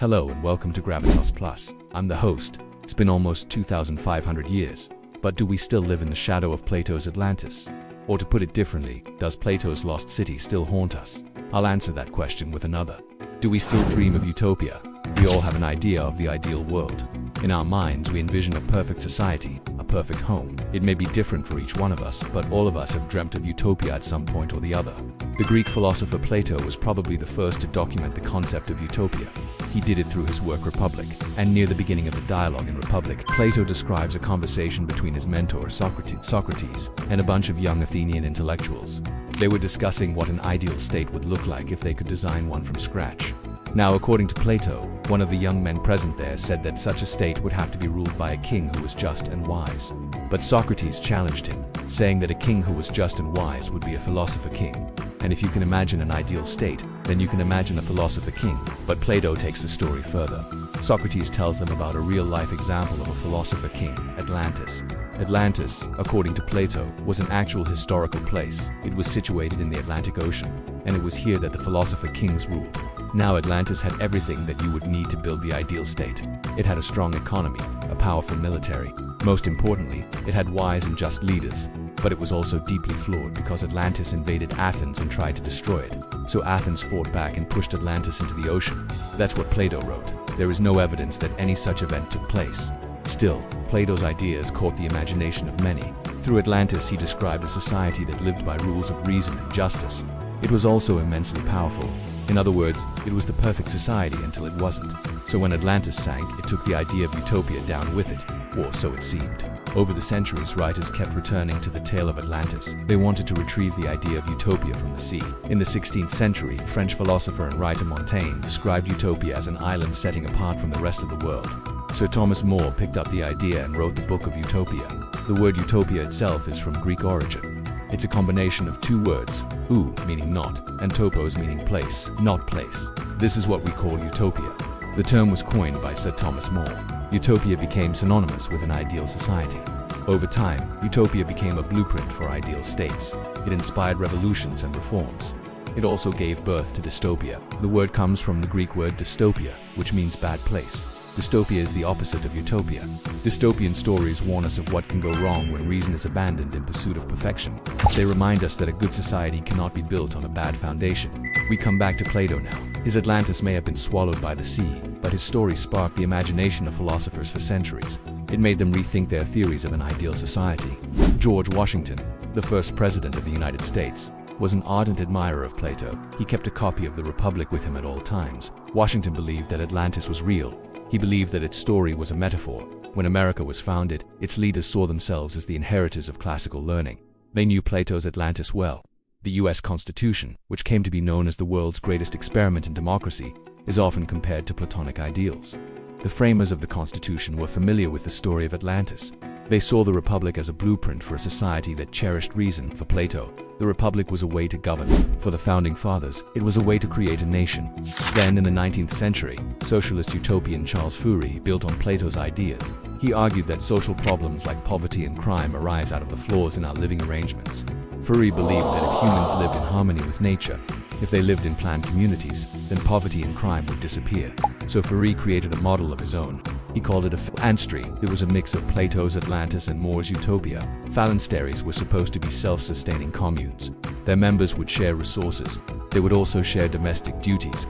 Hello and welcome to Gravitas Plus. I'm the host. It's been almost 2,500 years. But do we still live in the shadow of Plato's Atlantis? Or to put it differently, does Plato's lost city still haunt us? I'll answer that question with another. Do we still dream of utopia? We all have an idea of the ideal world. In our minds, we envision a perfect society, a perfect home. It may be different for each one of us, but all of us have dreamt of utopia at some point or the other. The Greek philosopher Plato was probably the first to document the concept of utopia. He did it through his work Republic, and near the beginning of the dialogue in Republic, Plato describes a conversation between his mentor Socrates and a bunch of young Athenian intellectuals. They were discussing what an ideal state would look like if they could design one from scratch. Now, according to Plato, one of the young men present there said that such a state would have to be ruled by a king who was just and wise. But Socrates challenged him, saying that a king who was just and wise would be a philosopher king. And if you can imagine an ideal state, then you can imagine a philosopher king. But Plato takes the story further. Socrates tells them about a real-life example of a philosopher king, Atlantis. Atlantis, according to Plato, was an actual historical place. It was situated in the Atlantic Ocean, and it was here that the philosopher kings ruled. Now Atlantis had everything that you would need to build the ideal state. It had a strong economy, a powerful military. Most importantly, it had wise and just leaders. But it was also deeply flawed because Atlantis invaded Athens and tried to destroy it. So Athens fought back and pushed Atlantis into the ocean. That's what Plato wrote. There is no evidence that any such event took place. Still, Plato's ideas caught the imagination of many. Through Atlantis, he described a society that lived by rules of reason and justice. It was also immensely powerful. In other words, it was the perfect society until it wasn't. So when Atlantis sank, it took the idea of utopia down with it, or so it seemed. Over the centuries, writers kept returning to the tale of Atlantis. They wanted to retrieve the idea of utopia from the sea. In the 16th century, French philosopher and writer Montaigne described utopia as an island setting apart from the rest of the world. Sir Thomas More picked up the idea and wrote the Book of Utopia. The word utopia itself is from Greek origin. It's a combination of two words, ou meaning not, and topos meaning place, not place. This is what we call utopia. The term was coined by Sir Thomas More. Utopia became synonymous with an ideal society. Over time, utopia became a blueprint for ideal states. It inspired revolutions and reforms. It also gave birth to dystopia. The word comes from the Greek word dystopia, which means bad place. Dystopia is the opposite of utopia. Dystopian stories warn us of what can go wrong when reason is abandoned in pursuit of perfection. They remind us that a good society cannot be built on a bad foundation. We come back to Plato now. His Atlantis may have been swallowed by the sea, but his story sparked the imagination of philosophers for centuries. It made them rethink their theories of an ideal society. George Washington, the first president of the United States, was an ardent admirer of Plato. He kept a copy of the Republic with him at all times. Washington believed that Atlantis was real. He believed that its story was a metaphor. When America was founded, its leaders saw themselves as the inheritors of classical learning. They knew Plato's Atlantis well. The US Constitution, which came to be known as the world's greatest experiment in democracy, is often compared to Platonic ideals. The framers of the Constitution were familiar with the story of Atlantis. They saw the Republic as a blueprint for a society that cherished reason. For Plato, the Republic was a way to govern. For the Founding Fathers, it was a way to create a nation. Then, in the 19th century, socialist utopian Charles Fourier built on Plato's ideas. He argued that social problems like poverty and crime arise out of the flaws in our living arrangements. Fourier believed that if humans lived in harmony with nature, if they lived in planned communities, then poverty and crime would disappear. So Fourier created a model of his own. He called it a phalanstery. It was a mix of Plato's Atlantis and More's Utopia. Phalansteries were supposed to be self-sustaining communes. Their members would share resources. They would also share domestic duties.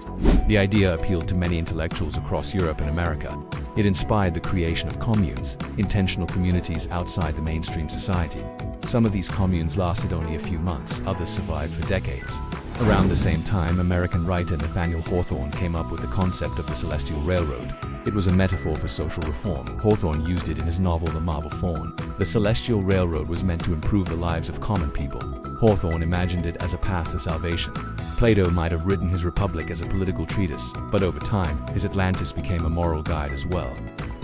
The idea appealed to many intellectuals across Europe and America. It inspired the creation of communes, intentional communities outside the mainstream society. Some of these communes lasted only a few months, others survived for decades. Around the same time, American writer Nathaniel Hawthorne came up with the concept of the Celestial Railroad. It was a metaphor for social reform. Hawthorne used it in his novel The Marble Faun. The Celestial Railroad was meant to improve the lives of common people. Hawthorne imagined it as a path to salvation. Plato might have written his Republic as a political treatise, but over time, his Atlantis became a moral guide as well.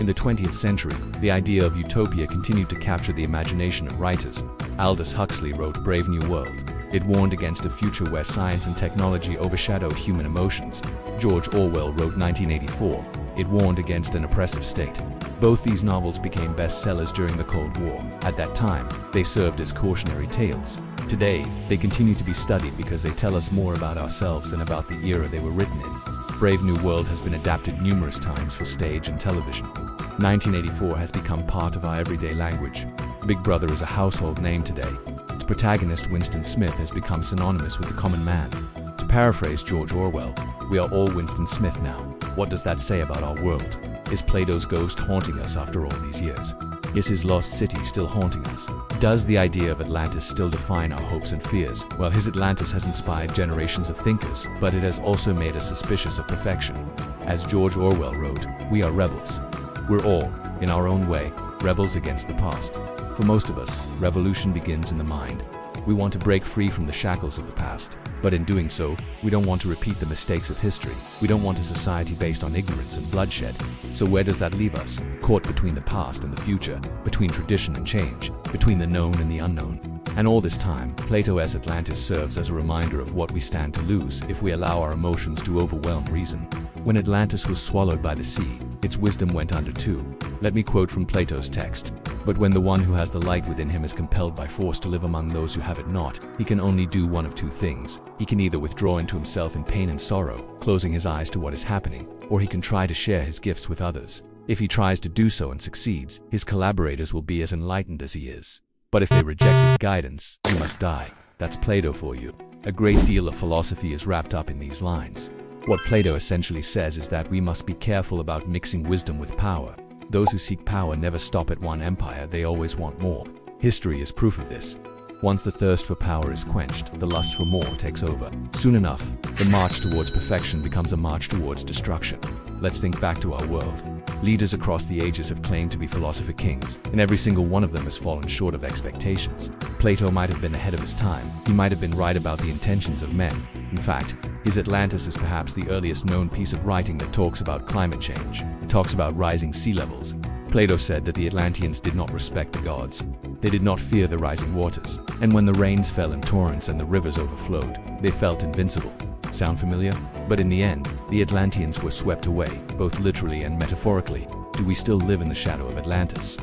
In the 20th century, the idea of utopia continued to capture the imagination of writers. Aldous Huxley wrote Brave New World. It warned against a future where science and technology overshadowed human emotions. George Orwell wrote 1984. It warned against an oppressive state. Both these novels became bestsellers during the Cold War. At that time, they served as cautionary tales. Today, they continue to be studied because they tell us more about ourselves than about the era they were written in. Brave New World has been adapted numerous times for stage and television. 1984 has become part of our everyday language. Big Brother is a household name today. Its protagonist, Winston Smith, has become synonymous with the common man. To paraphrase George Orwell, we are all Winston Smith now. What does that say about our world? Is Plato's ghost haunting us after all these years? Is his lost city still haunting us? Does the idea of Atlantis still define our hopes and fears? Well, his Atlantis has inspired generations of thinkers, but it has also made us suspicious of perfection. As George Orwell wrote, we are rebels. We're all, in our own way, rebels against the past. For most of us, revolution begins in the mind. We want to break free from the shackles of the past, but in doing so, we don't want to repeat the mistakes of history. We don't want a society based on ignorance and bloodshed. So where does that leave us? Caught between the past and the future, between tradition and change, between the known and the unknown. And all this time, Plato's Atlantis serves as a reminder of what we stand to lose if we allow our emotions to overwhelm reason. When Atlantis was swallowed by the sea, its wisdom went under too. Let me quote from Plato's text. But when the one who has the light within him is compelled by force to live among those who have it not, he can only do one of two things. He can either withdraw into himself in pain and sorrow, closing his eyes to what is happening, or he can try to share his gifts with others. If he tries to do so and succeeds, his collaborators will be as enlightened as he is. But if they reject his guidance, he must die. That's Plato for you. A great deal of philosophy is wrapped up in these lines. What Plato essentially says is that we must be careful about mixing wisdom with power. Those who seek power never stop at one empire, they always want more. History is proof of this. Once the thirst for power is quenched, the lust for more takes over. Soon enough, the march towards perfection becomes a march towards destruction. Let's think back to our world. Leaders across the ages have claimed to be philosopher kings, and every single one of them has fallen short of expectations. Plato might have been ahead of his time. He might have been right about the intentions of men. In fact, his Atlantis is perhaps the earliest known piece of writing that talks about climate change. It talks about rising sea levels. Plato said that the Atlanteans did not respect the gods. They did not fear the rising waters. And when the rains fell in torrents and the rivers overflowed, they felt invincible. Sound familiar? But in the end, the Atlanteans were swept away, both literally and metaphorically. Do we still live in the shadow of Atlantis?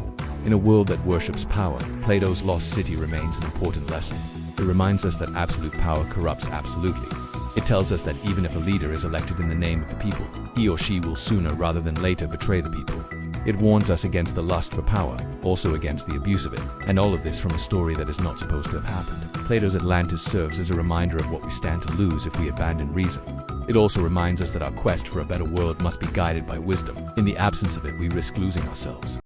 In a world that worships power, Plato's lost city remains an important lesson. It reminds us that absolute power corrupts absolutely. It tells us that even if a leader is elected in the name of the people, he or she will sooner rather than later betray the people. It warns us against the lust for power, also against the abuse of it, and all of this from a story that is not supposed to have happened. Plato's Atlantis serves as a reminder of what we stand to lose if we abandon reason. It also reminds us that our quest for a better world must be guided by wisdom. In the absence of it, we risk losing ourselves.